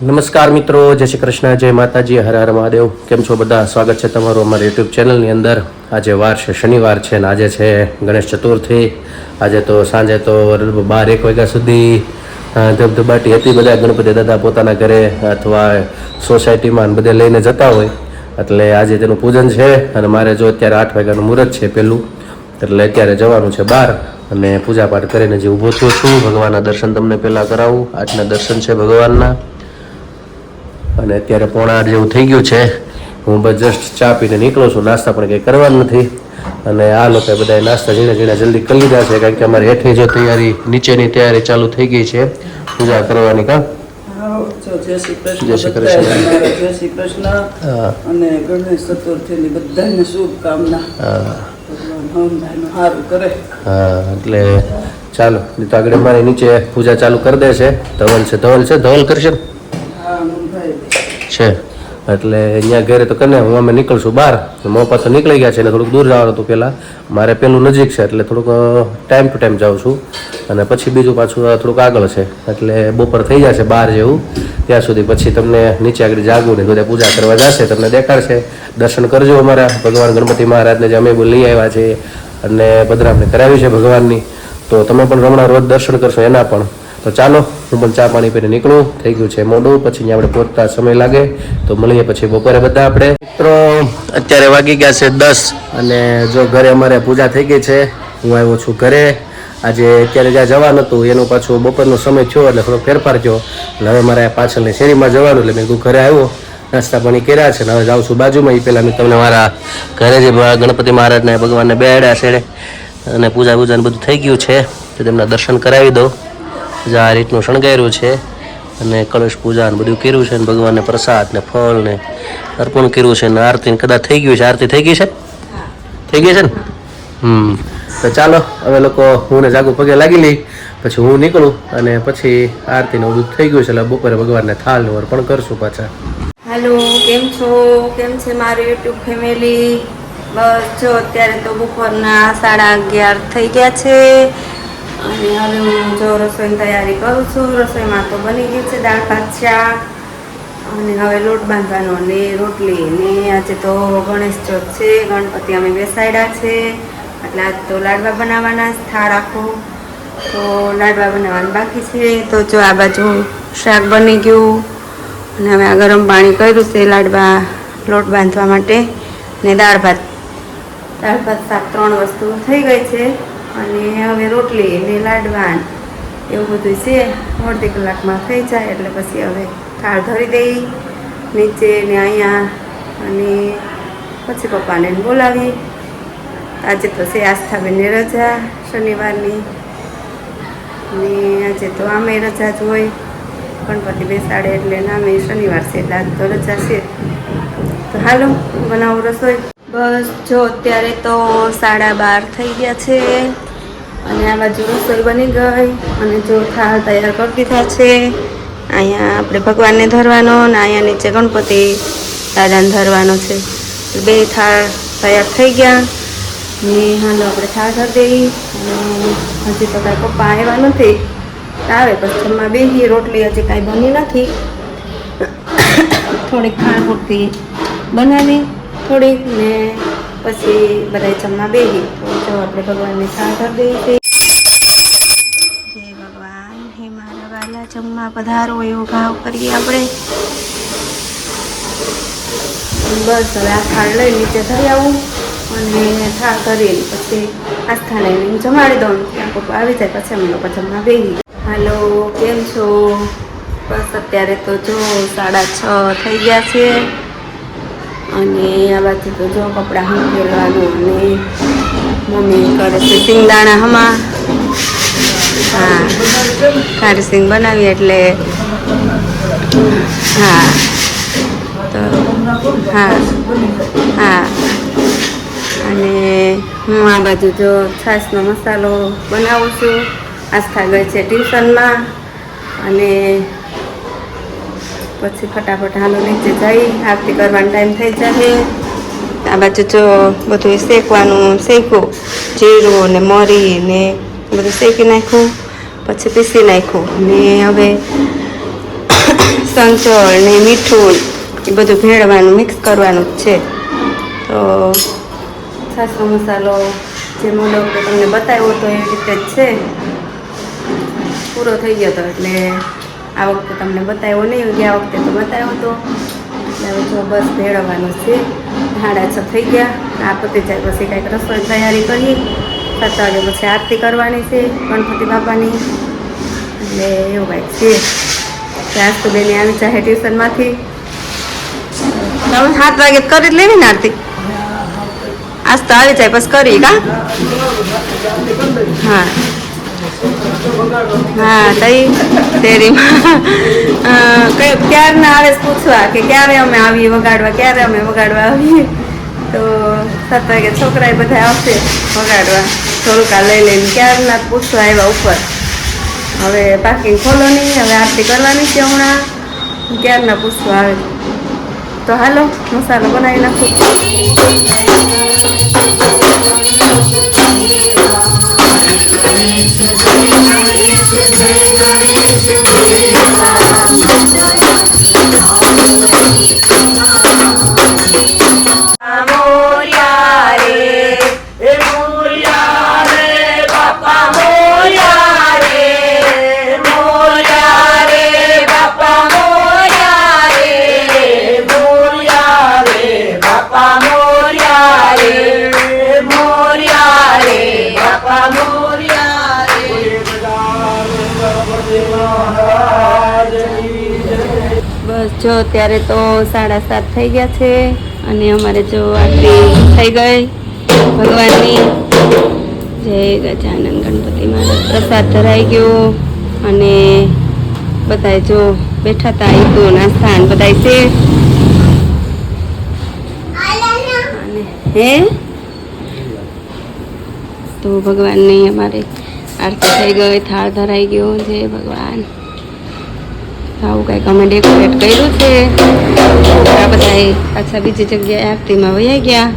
નમસ્કાર મિત્રો, જય શ્રી કૃષ્ણ, જય માતાજી, હર હર મહાદેવ. કેમ છો બધા? સ્વાગત છે તમારું અમારી યુટ્યુબ ચેનલની અંદર. આજે વાર છે શનિવાર છે ને આજે છે ગણેશ ચતુર્થી. આજે તો સાંજે તો 12-1 વાગ્યા સુધી ધબધબાટી હતી. બધા ગણપતિ દાદા પોતાના ઘરે અથવા સોસાયટીમાં બધે લઈને જતા હોય, એટલે આજે તેનું પૂજન છે. અને મારે જો અત્યારે 8 વાગ્યાનું મુહૂર્ત છે પહેલું, એટલે અત્યારે જવાનું છે બહાર અને પૂજાપાઠ કરીને જે ઊભો થયો છું. ભગવાનના દર્શન તમને પહેલાં કરાવું. આજના દર્શન છે ભગવાનના. અને અત્યારે 7:45 જેવું થઈ ગયું છે. હું બસ જસ્ટ ચા પીને નીકળું છું. નાસ્તા પણ કંઈ કરવાનું નથી. અને આ લોકોએ બધા નાસ્તા ઝીણા ઝીણા જલ્દી કરી લીધા છે, કારણ કે અમારી હેઠની જો તૈયારી, નીચેની તૈયારી ચાલુ થઈ ગઈ છે પૂજા કરવાની. કા જય શ્રી કૃષ્ણ. જય શ્રી કૃષ્ણ અને ગણેશ ચતુર્થીની બધાને શુભકામના. સારું કરે. હા, એટલે ચાલો. તો આગળ મારી નીચે પૂજા ચાલુ કરી દે છે. ધવલ કરશે ને છે, એટલે અહીંયા ઘરે તો કને હું અમે નીકળશું બહાર. મોપા તો નીકળી ગયા છે એટલે થોડુંક દૂર જવાનું હતું પહેલાં. મારે પેલું નજીક છે એટલે થોડુંક ટાઈમ ટુ ટાઈમ જાઉં છું. અને પછી બીજું પાછું થોડુંક આગળ છે, એટલે બપોર થઈ જશે 12 જેવું. ત્યાં સુધી પછી તમને નીચે આગળ જાગું ને બધા પૂજા કરવા જશે, તમને દેખાડશે. દર્શન કરજો અમારા ભગવાન ગણપતિ મહારાજને, જે અમે લઈ આવ્યા છીએ અને પધરામણી કરાવી છે ભગવાનની. તો તમે પણ હમણાં રોજ દર્શન કરશો એના પણ. તો ચાલો, હું પણ ચા પાણી પીને નીકળું. થઈ ગયું છે મોડું, પછી આપણે પહોંચતા સમય લાગે. તો મળીએ પછી બપોરે બધા આપણે. મિત્રો અત્યારે વાગી ગયા છે 10 અને જો ઘરે અમારે પૂજા થઈ ગઈ છે. હું આવ્યો છું ઘરે. આજે અત્યારે જ્યાં જવાનું હતું એનું પાછું બપોરનો સમય થયો એટલે થોડો ફેરફાર થયો. એટલે હવે મારે પાછળની શેરીમાં જવાનું, એટલે મેં ઘરે આવ્યો, નાસ્તા પાણી કર્યા છે ને હવે જાઉં છું બાજુમાં. એ પહેલાં મેં તમને મારા ઘરે જે ગણપતિ મહારાજને ભગવાનને બેહાડ્યા છે અને પૂજા પૂજાને બધું થઈ ગયું છે, તો તેમના દર્શન કરાવી દઉં. આ રીતનું શણગાર્યું છે અને કળશ પૂજા ને બધું કર્યું છે, ને ભગવાનને પ્રસાદ ને ફળ ને અર્પણ કર્યું છે, ને આરતી કદાચ થઈ ગયું છે. આરતી થઈ ગઈ છે? થઈ ગઈ છે ને? તો ચાલો હવે લોકો હું ને જાગુ પગે લાગી લઈ, પછી હું નીકળું અને પછી આરતીને બધું થઈ ગયું છે એટલે બપોરે ભગવાનને થાળનું અર્પણ કરશું પાછા. હેલો, કેમ છો? કેમ છે મારી યુટ્યુબ ફેમિલી? બસ જો અત્યારે તો બપોરના 11:30 થઈ ગયા છે અને હવે હું જો રસોઈની તૈયારી કરું છું. રસોઈમાં તો બની ગઈ છે દાળ ભાત શાક અને હવે લોટ બાંધવાનો ને રોટલી. ને આજે તો ગણેશ ચોથ છે, ગણપતિ અમે બેસાડ્યા છે, એટલે આજ તો લાડવા બનાવવાના. થાળ આખો તો લાડવા બનાવવાનું બાકી છે. તો જો આ બાજુ શાક બની ગયું અને હવે આ ગરમ પાણી કર્યું છે લાડવા લોટ બાંધવા માટે. ને દાળ ભાત શાક 3 વસ્તુ થઈ ગઈ છે. અને હવે રોટલી ને લાડવા એવું બધું છે. અડધી કલાકમાં થઈ જાય એટલે પછી હવે થાળ ધરી દઈ નીચે ને અહીંયા. અને પછી પપ્પાને બોલાવી. આજે તો છે આસ્થાબેનની રજા શનિવારની, ને આજે તો આમે રજા જ હોય, ગણપતિ બેસાડે એટલે નામે શનિવાર છે એટલે આજ તો રજા છે. તો હાલો બનાવું રસોઈ. બસ જો અત્યારે તો 12:30 થઈ ગયા છે અને આ બાજુ રસોઈ બની ગઈ અને જો થાળ તૈયાર કરી દીધા છે. અહીંયા આપણે ભગવાનને ધરવાનો ને અહીંયા નીચે ગણપતિ દાદાને ધરવાનો છે. 2 થાળ તૈયાર થઈ ગયા ને હાલો આપણે થાળ ધરી દઈ. અને હજી તો કાંઈ પપ્પા આવ્યા નથી, આવે પછી જમવા બેસી. રોટલી હજી કાંઈ બની નથી, થોડીક ખાણ પૂરતી બનાવી થોડીક ને પછી બધા જમવા બેસી. તો જો આપણે ભગવાનની થાળ ધરી દઈએ. જય ભગવાન, હે મારા વાલા જમવા પધારો એવો ભાવ કરીએ આપણે. બસ હવે આ થાળ લઈ નીચે ધરી આવું અને થાળ કરીને પછી આસ્થાને જમાડી દઉં. ત્યાં પપ્પા આવી જાય પછી અમે લોકો જમવા બેસી. હાલો, કેમ છો? બસ અત્યારે તો જો 6:30 થઈ ગયા છે અને આ બાજુ તો જો કપડાં હંકેલવાનું અને મમ્મી કરે છે સિંગદાણા હમા. હા, ખારી સિંગ બનાવી એટલે હા. તો હા હા. અને હું આ બાજુ જો છાશનો મસાલો બનાવું છું. આસ્થા ગઈ છે ટ્યુશનમાં અને પછી ફટાફટ હાલો નીચે જઈ આરતી કરવાનો ટાઈમ થઈ જાય. આ બાજુ જો બધું શેકવાનું શેક્યું, જીરું ને મરી ને બધું શેકી નાખ્યું, પછી પીસી નાખ્યું ને હવે સંચળ ને મીઠું એ બધું ભેળવાનું મિક્સ કરવાનું જ છે. તો સાસરો મસાલો જે મોડો તમને બતાવ્યો હતો એ રીતે જ છે. પૂરો થઈ ગયો હતો એટલે આ વખતે તમને બતાવ્યો નહીં, ગયા વખતે તો બતાવ્યો હતો. એટલે હવે જો બસ ભેળવવાનું છે. 6:30 થઈ ગયા. આ પતી જાય પછી કંઈક રસોઈ તૈયારી કરીએ. 7 વાગે પછી આરતી કરવાની છે ગણપતિ બાપાની. એટલે એવું કંઈક છે. આજ તો બેને આવી જાય ટ્યુશનમાંથી. તમે 7 વાગે કરી જ લેવી ને આરતી? આજ તો આવી જાય પછી કરી કા? હા હા તઈ શેરીમાં ક્યારના આવે પૂછવા કે ક્યારે અમે આવીએ વગાડવા, ક્યારે અમે વગાડવા આવીએ. તો 7 વાગે છોકરાએ બધા આવશે વગાડવા. થોડુંક આ લઈ લઈને ક્યારના પૂછવા આવ્યા ઉપર. હવે પાર્કિંગ ખોલો નહીં, હવે આરતી કરવાની છે હમણાં. ક્યારના પૂછવા આવે. તો હાલો મસાલો બનાવી નાખું. બસ જો અત્યારે તો 7:30 થઈ ગયા છે અને અમારે જો આરતી થઈ ગઈ ભગવાનની. જય ગજાનન ગણપતિ મહારાજ. પ્રસાદ ધરાઈ ગયો અને બધાય જો બેઠા હતા. એ તો નાસ્તા ને બધાય છે. અને હે તો ભગવાનની અમારે આરતી થઈ ગઈ, થાળ ધરાઈ ગયો. જય ભગવાન. આવું કંઈક અમે ડેકોરેટ કર્યું છે. છોકરા બધા પાછા બીજી જગ્યાએ આરતીમાં વહી ગયા.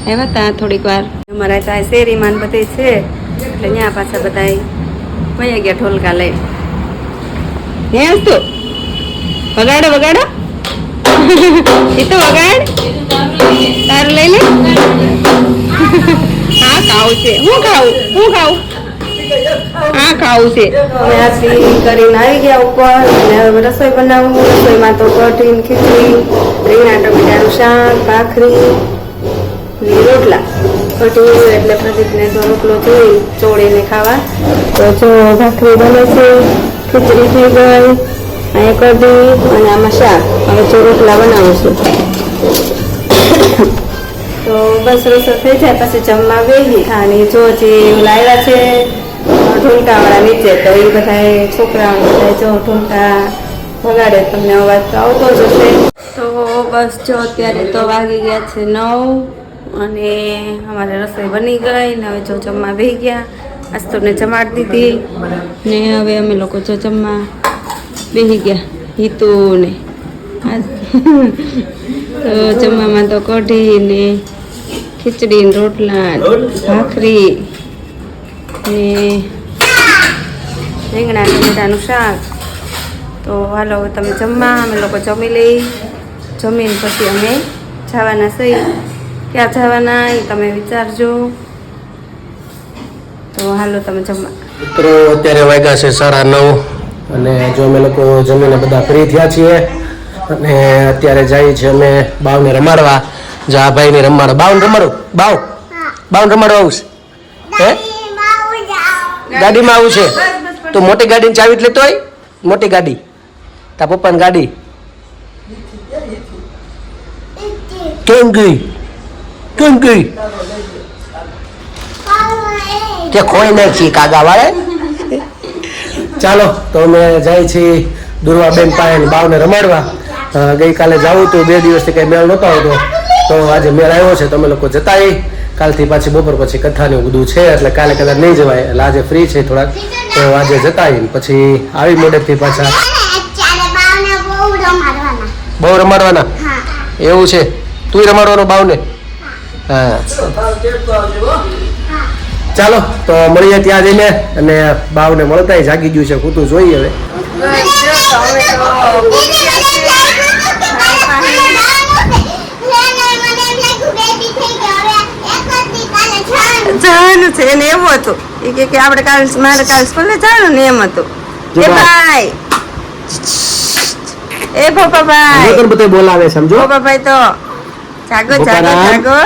આવ્યા હતા થોડીક વાર. અમારા ત્યાં શેરીમાં બધે છે એટલે ત્યાં પાછા બધા વહી ગયા ઢોલકા લઈ. હે તો વગાડો વગાડો એ તો વગાડ. તારું લઈ લે. હા ખાવું છે. હું ખાવું હા ખાવું છે. અમે આરતી કરીને આવી ગયા ઉપર અને હવે રસોઈ બનાવું. રસોઈમાં તો કઢી, ખીચડી, રીંગણા ટમેટાનું શાક, ભાખરી ને રોટલા. કઢી એટલે પ્રદીપને તો રોટલો જોઈ ચોળીને ખાવા. તો જો ભાખરી બને છે, ખીચડી થઈ ગઈ, અહીંયા કઢી અને આમાં શાક. હવે જો રોટલા બનાવું છું. તો બસ રસોઈ થઈ જાય પછી જમવા બેસી. અને જો જે લાવ્યા છે ઢોલકાવાળા નીચે, તો એ બધા છોકરાઓ બધા જો ઢોલકા વગાડે. તમને અવાજ તો આવતો જ હશે. તો બસ જો અત્યારે તો વાગી ગયા છે 9 અને અમારે રસોઈ બની ગઈ ને હવે જો જમવા બેસી ગયા. આસ્તોને જમાડી દીધી ને હવે અમે લોકો જો જમવા બેસી ગયા. હિતુ ને તો જમવામાં તો કઢી ને ખીચડી ને રોટલા ભાખરી ને રીંગણા ટમેટાનું શાક. તો હાલો હવે તમે જમવા. અમે લોકો જમી લઈ. જમીને પછી અમે જવાના સહી. ક્યાં જવાના એ તમે વિચારજો. તો હાલો તમે જમવા. મિત્રો અત્યારે વાગ્યા છે 9:30 અને જો અમે લોકો જમીને બધા ફ્રી થયા છીએ અને અત્યારે જઈએ છીએ અમે બાવને રમાડવા. જો આ ભાઈને રમાડો. બાવને રમાડો. બાવને રમાડવા આવું છે. હે ગાડીમાં આવું છે? તો મોટી ગાડીની ચાવી જ લેતો હોય. મોટી ગાડી તા પપ્પાની ગાડી કેમ ગઈ તે ખોઈ નાખી કાગા વાળે. ચાલો તો અમે જાય છીએ દુર્વાબેન પાસે બાવને રમાડવા. ગઈકાલે જવું હતું, 2 દિવસથી કંઈ મેળ નહોતો આવતો, તો આજે મેળ આવ્યો છે. તમે લોકો જતા કાલથી પાછી બપોર પછી કથાને બધું છે એટલે કાલે કદાચ નહીં જવાય. એટલે આજે ફ્રી છે થોડાક, તો આજે જતા પછી આવી મોડેથી પાછા. બહુ રમાડવાના એવું છે? તું રમાડવાનું બાવને? હા ચાલો તો મળીએ ત્યાં જઈને. અને બાવને મળતા જાગી ગયું છે કૂતું જોઈએ હવે. અમે જવાનું છે એને એવું હતું એ કે આપણે કાલ મારે કાલ સ્કૂલે જવાનું ને એમ હતું એ ભાઈ એ ભોપાભાઈ બધા બોલાવે સમજો ભોપાભાઈ તો જાગો જાગો જાગો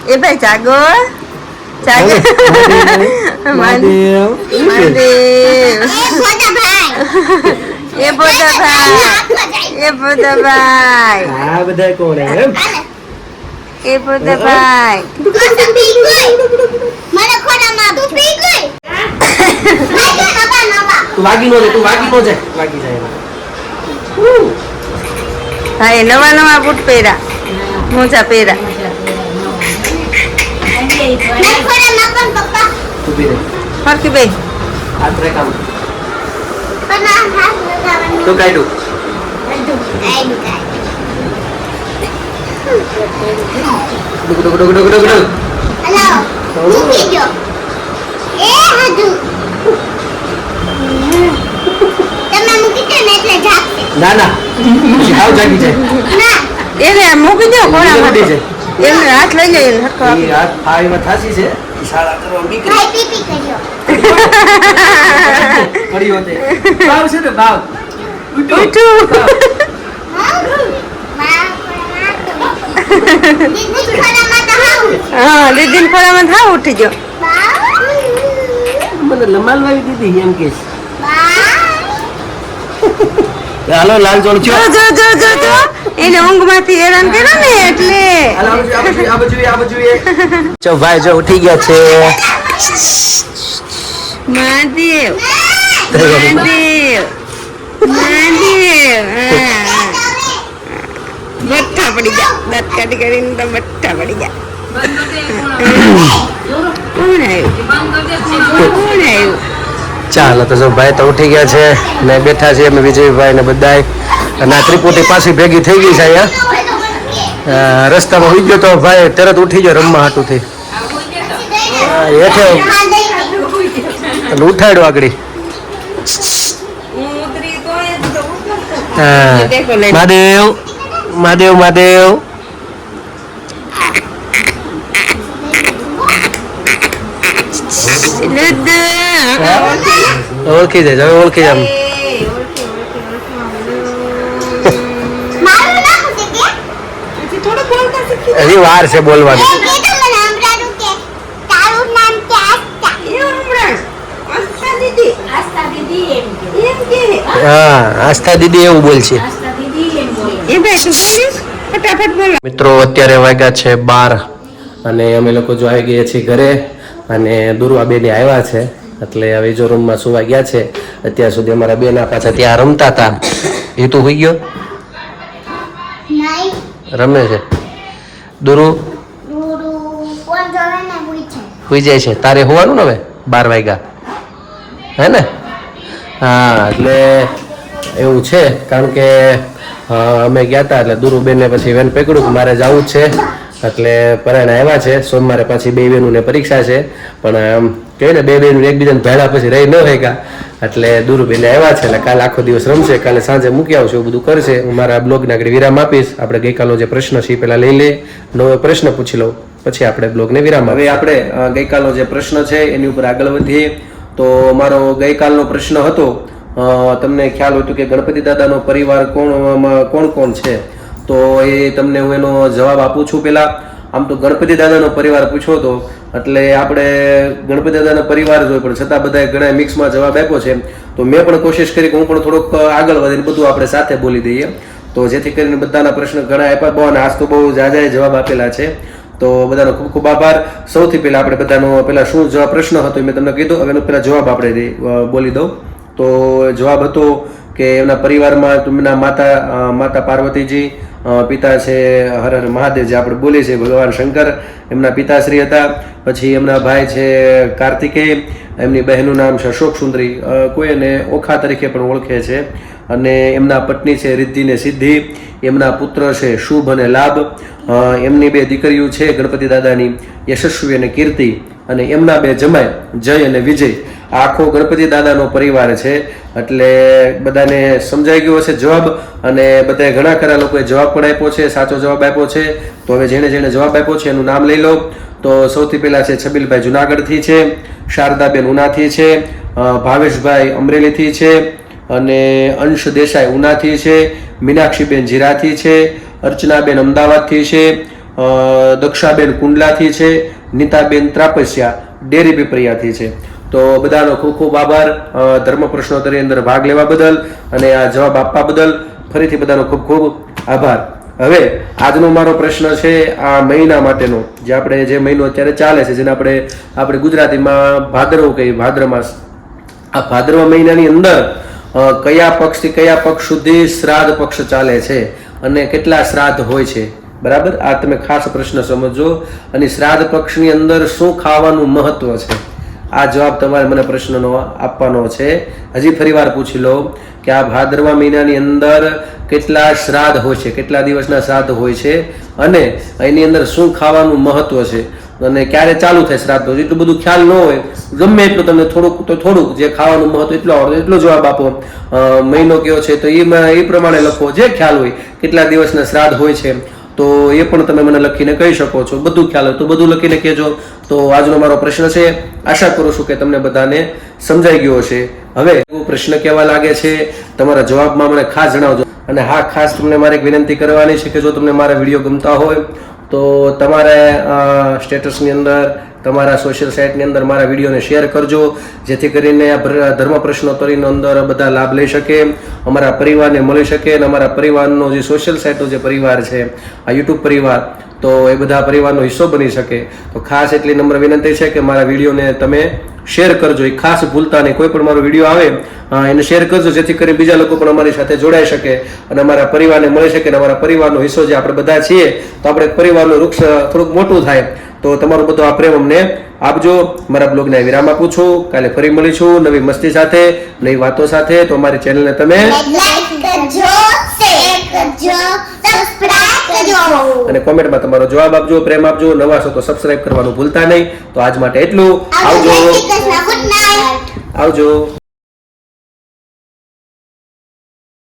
એ ભાઈ જાગો જાગો મહાદેવ એ ભોપાભાઈ એ ભોપાભાઈ આ બધા કોણ એમ એ ભોપાભાઈ તું વાગી નો જાય વાગી જાય હા એ નવા નવા બૂટ પહેર્યા મોજા પહેર્યા ઊભી રહે ફરકી ભાઈ હાથ રે કામ તો કાઢું ડુક ડુક ડુક ડુક ડુક ના ના હાવ જાગી જાય એને મૂકી દો ઘોડામાં જલ્દી છે એને હાથ લઈ લે એને હરખો આપી એ હાથ ફાઈમાં થાસી છે શાળા કરવા નીકળી કરી હોતે બાવ છે ને બાવ ઉઠું હા દીદી ખોળામાં થાવ ઉઠી ગયો મને લમાલવાવી દીધી એમ કે હાલો લાલ ચોળ જો જો જો જો જો એને ઊંઘમાંથી હેરાન કર્યો ને એટલે આ બાજુ ચો ભાઈ જો ઉઠી ગયા છે મહાદેવ મહાદેવ મહાદેવ બઠ્ઠા પડી ગયા દાંત કાઢી કરીને તો બઠ્ઠા પડી ગયા કોણ આવ્યું ચાલો તો જો ભાઈ તો ઉઠી ગયા છે ને બેઠા છે અમે વિજયભાઈ ને બધા અને આ ત્રિપુટી પાછી ભેગી થઈ ગઈ છે અહીંયા રસ્તામાં ઉઈ ગયો તો ભાઈ તરત ઉઠી ગયો રમવા હાટુથી હેઠે ઉઠાડ્યો આગળ મહાદેવ મહાદેવ મહાદેવ ઓળખી જાય હવે ઓળખી જાય હજી વાર છે બોલવાની હા આસ્થા દીદી એવું બોલશે મિત્રો અત્યારે વાગ્યા છે 12 અને અમે લોકો જો આવી ગયા છીએ ઘરે અને દુર્વા બેને આવ્યા છે એટલે હવે જો રૂમમાં સુવા ગયા છે અત્યાર સુધી અમારા બેના પાછા ત્યાં રમતા હતા એ તો હોઈ ગયો રમે છે દુરુ હોઈ જાય છે તારે હોવાનું ને હવે 12 વાગ્યા હે ને હા એટલે એવું છે કારણ કે અમે ગયા હતા એટલે દુરુબેનને પછી વેન પકડ્યું કે મારે જવું જ છે એટલે પરાયણ આવ્યા છે સોમવારે પાછી 2 બહેનોને પરીક્ષા છે પણ આમ કહે ને 2 બહેનો એકબીજાને ભેળા પછી રહી ન શક્યા એટલે દુરુબેને આવ્યા છે એટલે કાલે આખો દિવસ રમશે કાલે સાંજે મૂકી આવશે એવું બધું કરશે હું મારા બ્લોગને આગળ વિરામ આપીશ આપણે ગઈકાલનો જે પ્રશ્ન છે એ પહેલાં લઈ લે નવો પ્રશ્ન પૂછી લઉં પછી આપણે બ્લોગને વિરામ હવે આપણે ગઈકાલનો જે પ્રશ્ન છે એની ઉપર આગળ વધીએ તો મારો ગઈકાલનો પ્રશ્ન હતો તમને ખ્યાલ હોય તો કે ગણપતિ દાદાનો પરિવાર કોણ કોણ છે તો એ તમને હું એનો જવાબ આપું છું પહેલા આમ તો ગણપતિ દાદાનો પરિવાર પૂછ્યો હતો એટલે આપણે ગણપતિ દાદાનો પરિવાર જ હોય પણ છતાં બધાએ ઘણા મિક્સમાં જવાબ આપ્યો છે તો મેં પણ કોશિશ કરી કે હું પણ થોડોક આગળ વધીને બધું આપણે સાથે બોલી દઈએ તો જેથી કરીને બધાના પ્રશ્ન ઘણા આપ્યા બહુ અને આજ તો બહુ જાજાએ જવાબ આપેલા છે તો બધાનો ખૂબ ખૂબ આભાર સૌથી પહેલા આપણે બધાનો પહેલા શું જવાબ પ્રશ્ન હતો એ મેં તમને કીધું હવે એનો પહેલા જવાબ આપણે બોલી દઉં તો જવાબ હતો કે એમના પરિવારમાં તેમના માતા પાર્વતીજી પિતા છે હર હર મહાદેવ જે આપણે બોલીએ છીએ ભગવાન શંકર એમના પિતાશ્રી હતા પછી એમના ભાઈ છે કાર્તિકેય એમની બહેનનું નામ છે અશોક સુંદરી કોઈ એને ઓખા તરીકે પણ ઓળખે છે અને એમના પત્ની છે રિદ્ધિ ને સિદ્ધિ એમના પુત્ર છે શુભ અને લાભ એમની 2 દીકરીઓ છે ગણપતિ દાદાની યશસ્વી અને કીર્તિ અને એમના 2 જમાઈ જય અને વિજય આખો ગણપતિ દાદાનો પરિવાર છે. એટલે બધાને સમજાઈ ગયો હશે જવાબ, અને બધાએ ઘણા ખરા લોકોએ જવાબ પણ આપ્યો છે, સાચો જવાબ આપ્યો છે. તો હવે જેણે જેણે જવાબ આપ્યો છે એનું નામ લઈ લો. તો સૌથી પહેલા છે છબીલભાઈ જુનાગઢથી છે, શારદાબેન ઉનાથી છે, ભાવેશભાઈ અમરેલીથી છે, અને અંશ દેસાઈ ઉનાથી છે, મીનાક્ષીબેન જીરાથી છે, અર્ચનાબેન અમદાવાદથી છે, દક્ષાબેન કુંડલાથી છે, નીતાબેન ત્રાપસિયા ડેરી પીપરિયાથી છે. તો બધાનો ખૂબ ખૂબ આભાર ધર્મ પ્રશ્નોત્તરી અંદર ભાગ લેવા બદલ અને આ જવાબ આપવા બદલ. ફરીથી બધાનો ખૂબ ખૂબ આભાર. હવે આજનો મારો પ્રશ્ન છે આ મહિના માટેનો, જે આપણે જે મહિનો અત્યારે ચાલે છે, જેને આપણે ગુજરાતીમાં ભાદરવો કહીએ, ભાદ્ર માસ. આ ભાદરવા મહિનાની અંદર કયા પક્ષથી કયા પક્ષ સુધી શ્રાદ્ધ પક્ષ ચાલે છે અને કેટલા શ્રાદ્ધ હોય છે, બરાબર? આ તમે ખાસ પ્રશ્ન સમજો. અને શ્રાદ્ધ પક્ષની અંદર શું ખાવાનું મહત્વ છે, આ જવાબ તમારે મને પ્રશ્નનો આપવાનો છે. હજી ફરીવાર પૂછી લો કે આ ભાદરવા મહિનાની અંદર કેટલા શ્રાદ્ધ હોય છે, કેટલા દિવસના શ્રાદ્ધ હોય છે, અને એની અંદર શું ખાવાનું મહત્વ છે, અને ક્યારે ચાલુ થાય શ્રાદ્ધ. એટલું બધું ખ્યાલ ન હોય, ગમે એટલું તમને થોડુંક જે ખાવાનું મહત્વ એટલો આવડે એટલો જવાબ આપો. મહિનો કયો છે તો એ પ્રમાણે લખો. જે ખ્યાલ હોય કેટલા દિવસના શ્રાદ્ધ હોય છે તો એ પણ તમે મને લખીને કહી શકો છો. બધું ખ્યાલ હોય તો બધું લખીને કહેજો. તો આજનો મારો પ્રશ્ન છે, આશા કરું છું કે તમને બધાને સમજાઈ ગયો હશે. હવે પ્રશ્ન કેવા લાગે છે તમારા જવાબમાં મને ખાસ જણાવજો. અને હા, ખાસ તમને મારે એક વિનંતી કરવાની છે કે જો તમને મારા વિડીયો ગમતા હોય તો તમારે સ્ટેટસની અંદર, તમારા સોશિયલ સાઇટની અંદર મારા વિડીયોને શેર કરજો, જેથી કરીને આ ધર્મ પ્રશ્નોત્તરીનો અંદર બધા લાભ લઈ શકે, અમારા પરિવારને મળી શકે, અને અમારા પરિવારનો જે સોશિયલ સાઇટનો જે પરિવાર છે, આ યુટ્યુબ પરિવાર, તો એ બધા પરિવારનો હિસ્સો બની શકે. તો ખાસ એટલી નમ્ર વિનંતી છે કે મારા વિડીયોને તમે શેર કરજો. એ ખાસ ભૂલતા નહીં. કોઈ પણ મારો વિડીયો આવે એને શેર કરજો, જેથી કરી બીજા લોકો પણ અમારી સાથે જોડાઈ શકે અને અમારા પરિવારને મળી શકે. અને અમારા પરિવારનો હિસ્સો જે આપણે બધા છીએ, તો આપણે પરિવારનું વૃક્ષ થોડુંક મોટું થાય. તો તમારો બધો આ પ્રેમ અમને આપજો. મારા બ્લોગને વિરામ આપું છું. કાલે ફરી મળીશું નવી મસ્તી સાથે, નવી વાતો સાથે. તો અમારી ચેનલને તમે અને કોમેન્ટમાં તમારો જવાબ આપજો, પ્રેમ આપજો. નવા છો તો સબસ્ક્રાઇબ કરવાનું ભૂલતા નહીં. તો આજ માટે એટલું. આવજો.